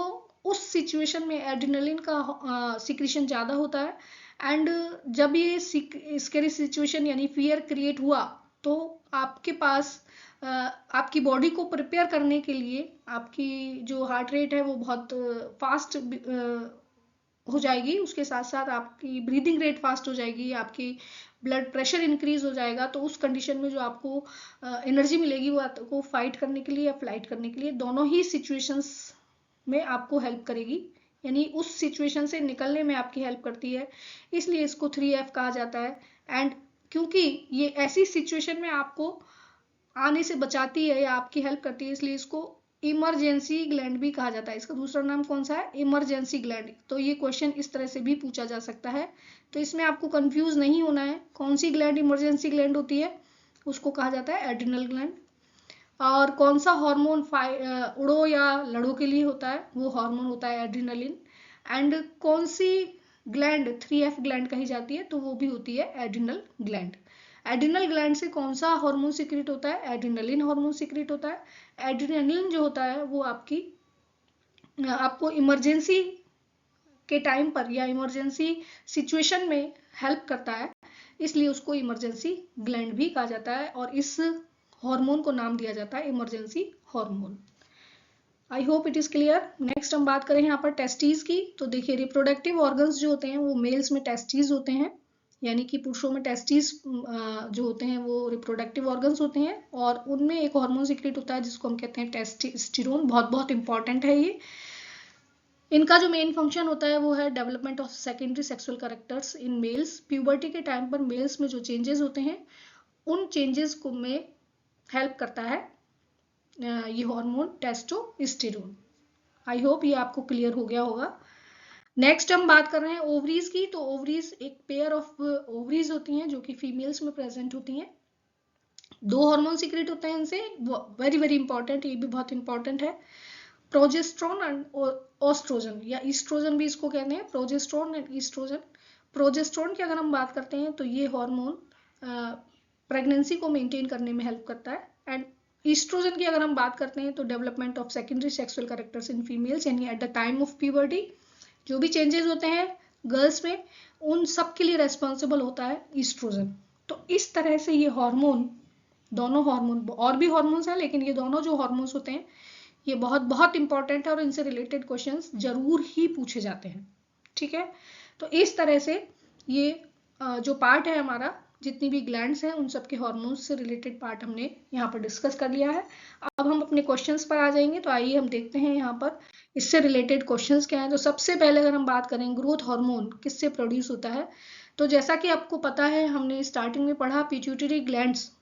S1: उस सिचुएशन में एड्रिनलिन का सिक्रीशन ज्यादा होता है। एंड जब ये स्कैरी सिचुएशन यानी फियर क्रिएट हुआ तो आपके पास आपकी बॉडी को प्रिपेयर करने के लिए आपकी जो हार्ट रेट है वो बहुत फास्ट हो जाएगी, उसके साथ साथ आपकी ब्रीदिंग रेट फास्ट हो जाएगी, आपकी ब्लड प्रेशर इंक्रीज हो जाएगा। तो उस कंडीशन में जो आपको एनर्जी मिलेगी वो आपको फाइट करने के लिए या फ्लाइट करने के लिए, दोनों ही सिचुएशंस में आपको हेल्प करेगी, यानी उस सिचुएशन से निकलने में आपकी हेल्प करती है। इसलिए इसको 3F कहा जाता है। एंड क्योंकि ये ऐसी सिचुएशन में आपको आने से बचाती है या आपकी हेल्प करती है, इसलिए इसको इमरजेंसी ग्लैंड भी कहा जाता है। इसका दूसरा नाम कौन सा है? Emergency gland. तो ये क्वेश्चन इस तरह से भी पूछा जा सकता है, तो इसमें आपको कंफ्यूज नहीं होना है। कौन सी ग्लैंड इमरजेंसी ग्लैंड होती है? उसको कहा जाता है एड्रिनल ग्लैंड। और कौन सा हार्मोन उड़ो या लड़ो के लिए होता है? वो हार्मोन होता है एड्रिनलिन। एंड कौन सी ग्लैंड 3F ग्लैंड कही जाती है? तो वो भी होती है एड्रिनल ग्लैंड। एड्रिनल ग्लैंड से कौन सा हार्मोन सीक्रेट होता है? एड्रिनलिन हार्मोन सीक्रेट होता है। एड्रिनलिन जो होता है वो आपको इमरजेंसी के टाइम पर या इमरजेंसी सिचुएशन में हेल्प करता है, इसलिए उसको इमरजेंसी ग्लैंड भी कहा जाता है और इस हार्मोन को नाम दिया जाता है emergency hormone. I hope it is clear. Next हम बात करें यहाँ पर टेस्टिस की। तो देखिए रिप्रोडक्टिव ऑर्गन्स जो होते हैं वो मेल्स में टेस्टिस होते हैं, यानी कि पुरुषों में टेस्टिस जो होते हैं वो रिप्रोडक्टिव ऑर्गन्स होते हैं, और उनमें एक हार्मोन सीक्रेट होता है जिसको हम कहते हैं टेस्टोस्टेरोन। बहुत बहुत इंपॉर्टेंट है ये। इनका जो मेन फंक्शन होता है वो है development of secondary sexual characters in males. Puberty के टाइम पर मेल्स में जो चेंजेस होते हैं उन चेंजेस को में हेल्प करता है ये हार्मोन टेस्टोस्टेरोन। आई होप ये आपको क्लियर हो गया होगा। नेक्स्ट हम बात कर रहे हैं ओवरीज की। तो ओवरीज एक पेयर ऑफ ओवरीज होती हैं जो कि फीमेल्स में प्रेजेंट होती हैं। दो हार्मोन सीक्रेट होते हैं इनसे, वेरी वेरी इंपॉर्टेंट, ये भी बहुत इंपॉर्टेंट है। प्रोजेस्ट्रॉन एंड ओस्ट्रोजन या ईस्ट्रोजन भी इसको कहते हैं, प्रोजेस्ट्रॉन एंड ईस्ट्रोजन। प्रोजेस्ट्रॉन की अगर हम बात करते हैं तो ये हार्मोन प्रेगनेंसी को मेंटेन करने में हेल्प करता है। एंड ईस्ट्रोजन की अगर हम बात करते हैं तो development of secondary sexual characters in females, यानी at the time of puberty जो भी चेंजेस होते हैं गर्ल्स में उन सब के लिए रेस्पॉन्सिबल होता है ईस्ट्रोजन। तो इस तरह से ये हार्मोन, दोनों हार्मोन, और भी हार्मोन्स हैं लेकिन ये दोनों जो हार्मोन्स होते हैं ये बहुत बहुत इंपॉर्टेंट है और इनसे रिलेटेड क्वेश्चंस जरूर ही पूछे जाते हैं। ठीक है, तो इस तरह से ये जो पार्ट है हमारा, जितनी भी ग्लैंड्स हैं उन सबके हार्मोन्स से रिलेटेड पार्ट हमने यहाँ पर डिस्कस कर लिया है। अब हम अपने क्वेश्चंस पर आ जाएंगे। तो आइए हम देखते हैं यहाँ पर इससे रिलेटेड क्वेश्चंस क्या है। तो सबसे पहले अगर हम बात करें ग्रोथ हार्मोन किससे प्रोड्यूस होता है, तो जैसा कि आपको पता है हमने स्टार्टिंग में पढ़ा, पिट्यूटरी ग्लैंड्स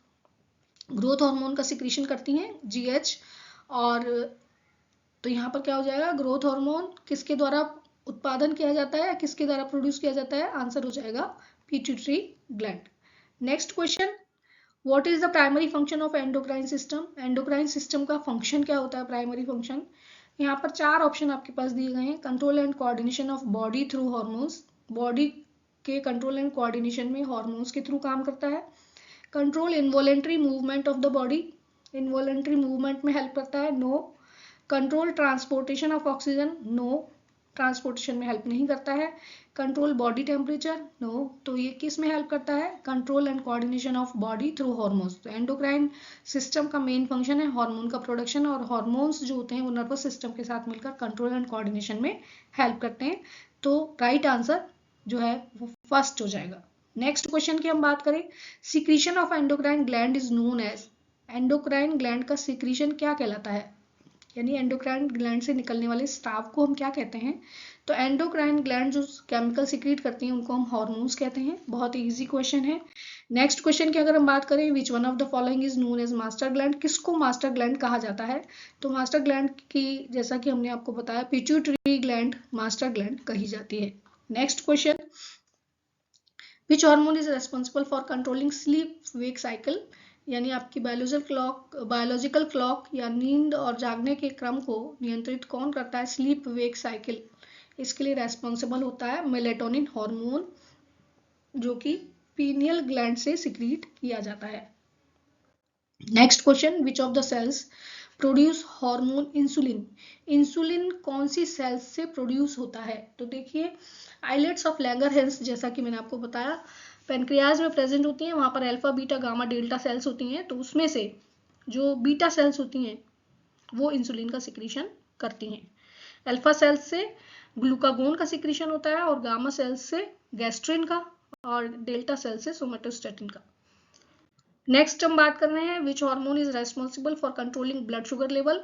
S1: ग्रोथ हार्मोन का सिक्रीशन करती हैं GH। और तो यहाँ पर क्या हो जाएगा, ग्रोथ हार्मोन किसके द्वारा उत्पादन किया जाता है, किसके द्वारा प्रोड्यूस किया जाता है? आंसर हो जाएगा pituitary gland. Next question, what is the primary function of endocrine system? Endocrine system का फंक्शन क्या होता है, प्राइमरी फंक्शन? यहाँ पर 4 ऑप्शन आपके पास दिए गए हैं। Control and coordination of body through hormones, body के कंट्रोल एंड कोऑर्डिनेशन में हार्मोन्स के थ्रू काम करता है। Control involuntary movement of the body, involuntary movement में हेल्प करता है, no. Control transportation of oxygen, no, transportation में हेल्प नहीं करता है। कंट्रोल बॉडी टेम्परेचर, नो, तो ये किस में हेल्प करता है? Control and coordination of body through hormones. तो एंडोक्राइन सिस्टम का मेन फंक्शन है हार्मोन का प्रोडक्शन, और हार्मोन्स जो होते हैं वो नर्वस सिस्टम के साथ मिलकर कंट्रोल एंड कोऑर्डिनेशन में हेल्प करते हैं। तो राइट आंसर जो है वो फर्स्ट हो जाएगा। नेक्स्ट क्वेश्चन की हम बात करें, secretion of endocrine gland is known as, endocrine gland का सिक्रीशन क्या कहलाता है, यानी एंडोक्राइन ग्लैंड से निकलने वाले स्राव को हम क्या कहते हैं? तो एंडोक्राइन ग्लैंड जो केमिकल सिक्रीट करती हैं उनको हम हार्मोन्स कहते हैं। बहुत इजी क्वेश्चन है। नेक्स्ट क्वेश्चन की अगर हम बात करें, which one of the following is known as master gland, किसको मास्टर ग्लैंड कहा जाता है? तो मास्टर ग्लैंड की, जैसा कि हमने आपको बताया, पिट्यूटरी ग्लैंड मास्टर ग्लैंड कही जाती है। Next question, which hormone is responsible for controlling sleep wake cycle, यानी आपकी बायोलॉजिकल क्लॉक या नींद और जागने के क्रम को नियंत्रित कौन करता है? स्लीप वेक साइकिल, इसके लिए रेस्पॉन्सिबल होता है मेलेटोनिन हार्मोन, जो कि पीनियल ग्लैंड से सिक्रीट किया जाता है। Next question, which of the sales produce hormone insulin, insulin कौन सी सेल्स से प्रोड्यूस होता है? तो देखिए आइलेट्स ऑफ लैंगरहैंस, जैसा कि मैंने आपको बताया, पेनक्रियाज में प्रेजेंट होती हैं, वहां पर alpha beta gamma delta sales होती हैं। तो उसमें से जो बीटा सेल्स होती हैं वो इंसुलिन का सिक्रीशन करती हैं। अल्फा सेल्स से ग्लूकागोन का सिक्रीशन होता है और गामा सेल्स से गैस्ट्रिन का और डेल्टा सेल से सोमेटोस्टेटिन का। नेक्स्ट हम बात कर रहे हैं which hormone is responsible for controlling blood sugar level.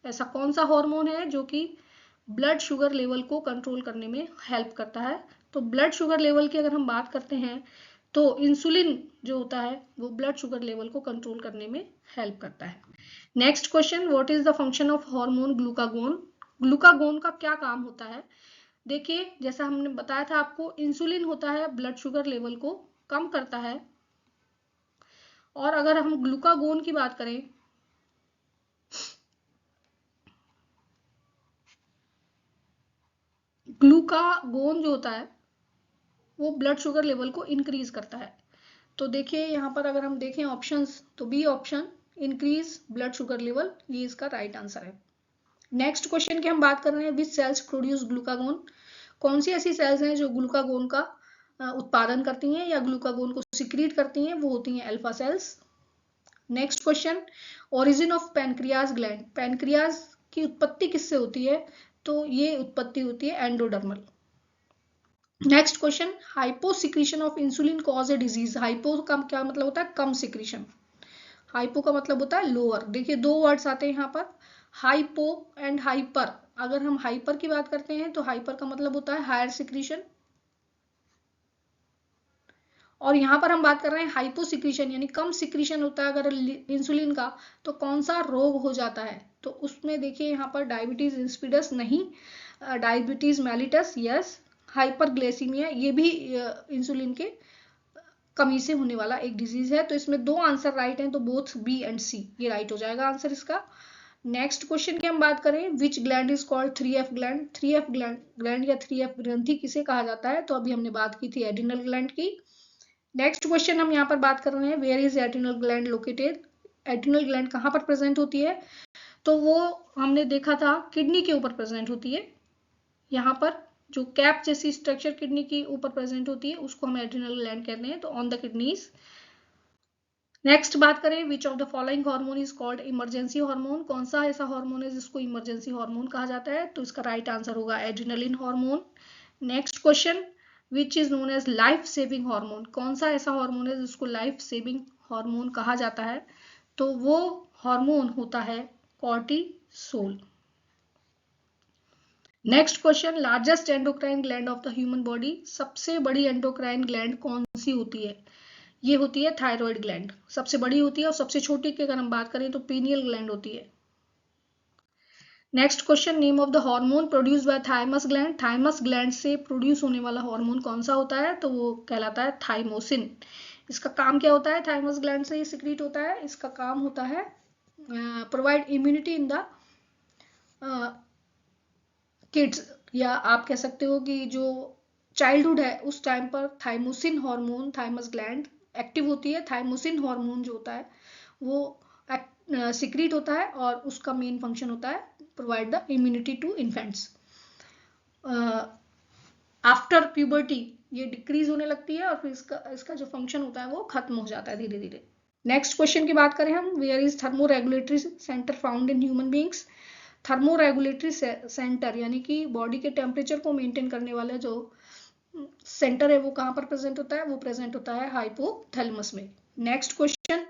S1: ऐसा कौन सा हार्मोन है जो कि ब्लड शुगर लेवल को कंट्रोल करने में हेल्प करता है। तो ब्लड शुगर लेवल की अगर हम बात करते हैं तो इंसुलिन जो होता है वो ब्लड शुगर लेवल को कंट्रोल करने में हेल्प करता है। Next question, what is the function of hormone glucagon. Glucagon का क्या काम होता है। देखिए जैसा हमने बताया था आपको, इंसुलिन होता है ब्लड शुगर लेवल को कम करता है। और अगर हम ग्लूकागोन की बात करें, ग्लूकागोन जो होता है वो ब्लड शुगर लेवल को इंक्रीज करता है। तो देखिए यहाँ पर अगर हम देखें ऑप्शंस, तो B option, increase blood sugar level, ये इसका राइट आंसर है। नेक्स्ट क्वेश्चन की हम बात कर रहे हैं, विच सेल्स प्रोड्यूस ग्लूकागोन। कौन सी ऐसी सेल्स हैं जो ग्लूकागोन का उत्पादन करती हैं या ग्लूकागोन को सिक्रीट करती हैं, वो होती हैं alpha cells. Next question, origin of pancreas gland. Pancreas की उत्पत्ति किससे होती है, तो ये उत्पत्ति होती है endodermal. Next question, hypo secretion of insulin cause a disease. Hypo का क्या मतलब होता है, कम सिक्रीशन। हाइपो का मतलब होता है लोअर। देखिए दो वर्ड्स आते हैं यहाँ पर, हाइपो एंड हाइपर। अगर हम हाइपर की बात करते हैं तो हाइपर का मतलब होता है हायर सिक्रीशन, और यहाँ पर हम बात कर रहे हैं हाइपो सिक्रीशन यानी कम सिक्रीशन होता है अगर इंसुलिन का, तो कौन सा रोग हो जाता है। तो उसमें देखिए यहाँ पर डायबिटीज इंसिपिडस नहीं, डायबिटीज मेलिटस यस, हाइपरग्लाइसीमिया ये भी इंसुलिन के कमी से होने वाला एक डिजीज है। तो इसमें दो आंसर राइट हैं, तो बोथ बी एंड सी ये राइट हो जाएगा आंसर इसका। नेक्स्ट क्वेश्चन की हम बात करें, विच gland is called 3F gland. 3F gland या 3F ग्रंथि किसे कहा जाता है, तो अभी हमने बात की थी एड्रिनल ग्लैंड की। नेक्स्ट क्वेश्चन हम यहाँ पर बात कर रहे हैं, where is adrenal gland located. Adrenal gland कहाँ पर प्रेजेंट होती है, तो वो हमने देखा था किडनी के ऊपर प्रेजेंट होती है। यहाँ पर जो कैप जैसी स्ट्रक्चर किडनी के ऊपर प्रेजेंट होती है उसको हम एड्रिनल ग्लैंड कहते हैं, तो ऑन द किडनीज। नेक्स्ट बात करें, विच of the following hormone is called emergency hormone. कौन सा ऐसा हार्मोन है जिसको इमरजेंसी हार्मोन कहा जाता है, तो इसका राइट आंसर होगा adrenaline hormone. Next question, which is known as life saving hormone. कौन सा ऐसा हार्मोन है जिसको लाइफ सेविंग हार्मोन कहा जाता है, तो वो हार्मोन होता है cortisol. Next question, largest endocrine gland of the human body. सबसे बड़ी एंडोक्राइन ग्लैंड कौन सी होती है, ये होती है थायराइड ग्लैंड, सबसे बड़ी होती है। और सबसे छोटी की अगर हम बात करें तो पीनियल ग्लैंड होती है। Next question, name of the hormone produce by thymus gland. Thymus gland से प्रोड्यूस होने वाला हार्मोन कौन सा होता है, तो वो कहलाता है थाइमोसिन। इसका काम क्या होता है, थाइमस ग्लैंड से ये सिक्रीट होता है, इसका काम होता है provide immunity in the kids, या आप कह सकते हो कि जो चाइल्डहुड है उस टाइम पर thymosin hormone, thymus gland active होती है। थाइमोसिन हार्मोन जो होता है वो सिक्रीट होता है और उसका मेन फंक्शन होता है provide the immunity to infants. After puberty ये डिक्रीज होने लगती है और फिर इसका जो फंक्शन होता है वो खत्म हो जाता है धीरे धीरे। नेक्स्ट क्वेश्चन की बात करें हम, where is thermoregulatory centre found in human beings. Thermoregulatory centre यानी कि बॉडी के टेम्परेचर को मेंटेन करने वाला जो सेंटर है वो कहाँ पर प्रेजेंट होता है, वो प्रेजेंट होता है हाइपोथैलेमस में। Next question,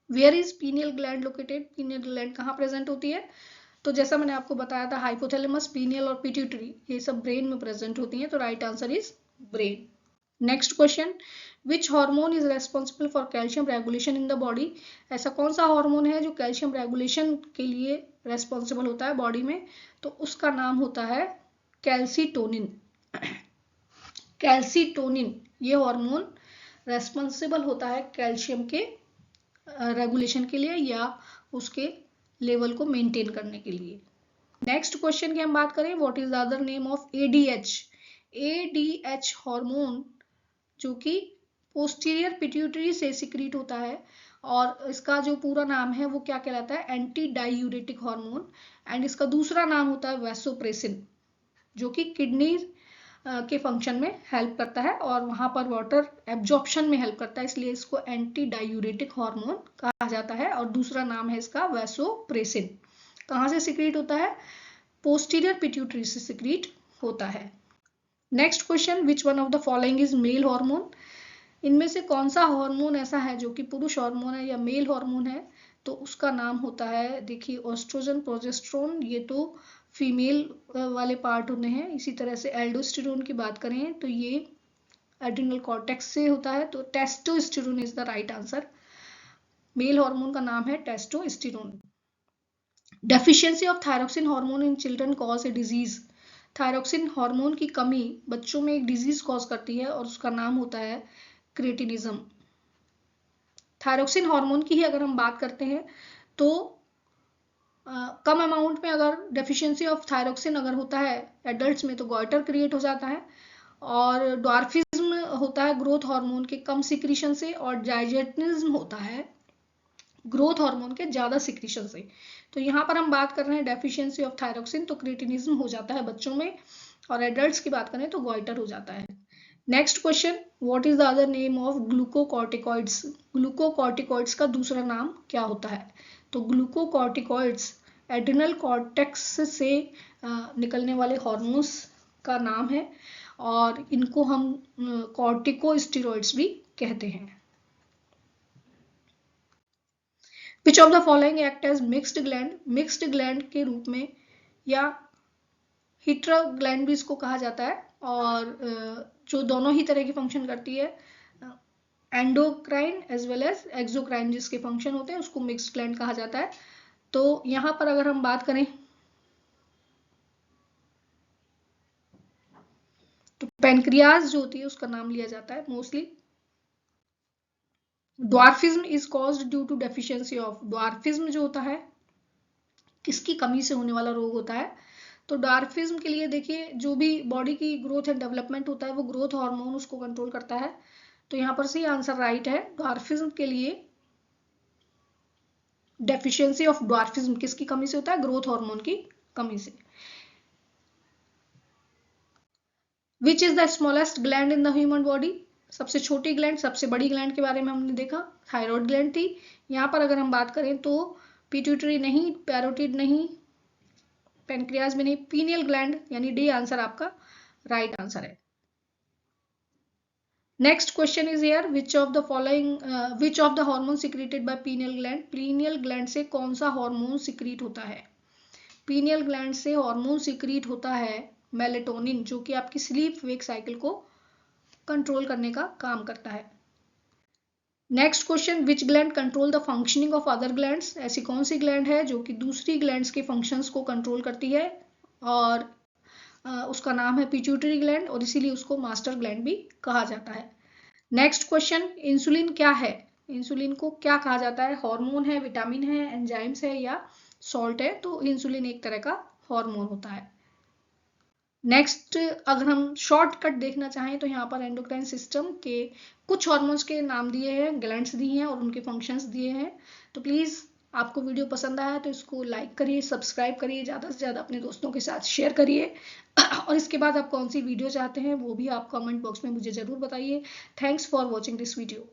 S1: where is pineal gland located. Pineal gland कहाँ प्रेजेंट होती है, तो जैसा मैंने आपको बताया था हाइपोथैलेमस, पीनियल और पिट्यूटरी ये सब ब्रेन में प्रेजेंट होती हैं, तो right answer is brain. Next question, which hormone is responsible for calcium regulation in the body. ऐसा कौन सा हार्मोन है जो कैल्शियम रेगुलेशन के लिए रेस्पॉन्सिबल होता है बॉडी में, तो उसका नाम होता है कैल्सीटोनिन। कैल्सीटोनिन ये हार्मोन रेस्पॉन्सिबल होता है कैल्शियम के रेगुलेशन के लिए या उसके लेवल को मेंटेन करने के लिए। नेक्स्ट क्वेश्चन की हम बात करें, what is the other name of ADH। ADH hormone जो कि पोस्टीरियर पिट्यूटरी से सिक्रीट होता है और इसका जो पूरा नाम है वो क्या कहलाता है, एंटी डायूरेटिक हार्मोन। एंड इसका दूसरा नाम होता है वैसोप्रेसिन, जो कि किडनी के फंक्शन में हेल्प करता है और वहां पर वाटर एब्जॉर्प्शन में हेल्प करता है, इसलिए इसको एंटी डायूरेटिक हार्मोन कहा जाता है। और दूसरा नाम है इसका वैसोप्रेसिन। कहाँ से सिक्रीट होता है, पोस्टीरियर पिट्यूटरी से सिक्रीट होता है। Next question, which one of the following is male hormone? इनमें से कौन सा हार्मोन ऐसा है जो कि पुरुष हार्मोन है या मेल हार्मोन है? तो उसका नाम होता है, देखिए, एस्ट्रोजन, प्रोजेस्टेरोन, ये तो फीमेल वाले पार्ट होते हैं। इसी तरह से एल्डोस्टेरोन की बात करें तो ये एड्रिनल कॉर्टेक्स से होता है। तो testosterone is the right answer. Male hormone का नाम है testosterone. Deficiency of thyroxine hormone in children cause a disease? Thyroxine hormone की कमी बच्चों में एक डिजीज कॉज करती है और उसका नाम होता है क्रेटिनिज्म। थायरोक्सिन हार्मोन की ही अगर हम बात करते हैं तो कम अमाउंट में अगर डेफिशिएंसी ऑफ थायरोक्सिन अगर होता है एडल्ट्स में तो गॉइटर क्रिएट हो जाता है, और ड्वार्फिज्म होता है ग्रोथ हार्मोन के कम सिक्रीशन से, और जाइजेटिज्म होता है ग्रोथ हार्मोन के ज्यादा सिक्रीशन से। तो यहाँ पर हम बात कर रहे हैं डेफिशिएंसी ऑफ थायरोक्सिन, तो क्रिटिनिज्म हो जाता है बच्चों में, और एडल्ट्स की बात करें तो गॉइटर हो जाता है। Next question, what is the other name of glucocorticoids? Glucocorticoids का दूसरा नाम क्या होता है? तो ग्लूकोकॉर्टिकॉइड्स एड्रिनल कॉर्टेक्स से निकलने वाले हार्मोन्स का नाम है, और इनको हम कॉर्टिकोस्टेरॉइड्स भी कहते हैं। Which of the following act as mixed gland? Mixed gland के रूप में, या हीट्रा ग्लैंड भी इसको कहा जाता है, और जो दोनों ही तरह की फंक्शन करती है, endocrine as well as exocrine जिसके फंक्शन होते हैं, उसको मिक्स्ड ग्लैंड कहा जाता है। तो यहां पर अगर हम बात करें तो पेनक्रियाज जो होती है उसका नाम लिया जाता है mostly. Dwarfism is caused due to deficiency of? Dwarfism जो होता है किसकी कमी से होने वाला रोग होता है? तो ड्वार्फिज्म के लिए देखिए, जो भी बॉडी की ग्रोथ एंड डेवलपमेंट होता है वो ग्रोथ हार्मोन उसको कंट्रोल करता है। तो यहाँ पर सही आंसर राइट है। ड्वार्फिज्म के लिए डेफिशिएंसी ऑफ ड्वार्फिज्म किसकी कमी से होता है? ग्रोथ हार्मोन की कमी से। Which is the smallest gland in the human body? सबसे छोटी ग्लैंड, सबसे बड़ी ग्लैंड के बारे में हमने देखा, थायराइड ग्लैंड थी। यहाँ पर अगर हम बात करें तो पिट्यूटरी नहीं, पैरोटिड नहीं, पेनक्रियाज में नहीं, पीनियल ग्लैंड, यानी डी आंसर आपका राइट आंसर है। Next question is here, which of the following which of the hormone secreted by pineal gland? Pineal gland से कौन सा हार्मोन सिक्रीट होता है? पीनियल ग्लैंड से हार्मोन सिक्रीट होता है मेलेटोनिन, जो कि आपकी स्लीप वेक साइकिल को कंट्रोल करने का काम करता है। Next question, which gland control the functioning of other glands? ऐसी कौन सी ग्लैंड है जो कि दूसरी ग्लैंड्स के फंक्शंस को कंट्रोल करती है? और उसका नाम है पिट्यूटरी ग्लैंड, और इसीलिए उसको मास्टर ग्लैंड भी कहा जाता है। नेक्स्ट क्वेश्चन, इंसुलिन क्या है? इंसुलिन को क्या कहा जाता है? हार्मोन है, विटामिन है, एंजाइम्स है, या सॉल्ट है? तो इंसुलिन एक तरह का हार्मोन होता है। नेक्स्ट, अगर हम शॉर्टकट देखना चाहें तो यहाँ पर एंडोक्राइन सिस्टम के कुछ हार्मोन्स के नाम दिए हैं, ग्लैंड्स दिए हैं, और उनके फंक्शंस दिए हैं। तो प्लीज, आपको वीडियो पसंद आया तो इसको लाइक करिए, सब्सक्राइब करिए, ज़्यादा से ज़्यादा अपने दोस्तों के साथ शेयर करिए, और इसके बाद आप कौन सी वीडियो चाहते हैं वो भी आप कमेंट बॉक्स में मुझे ज़रूर बताइए। Thanks for watching this video.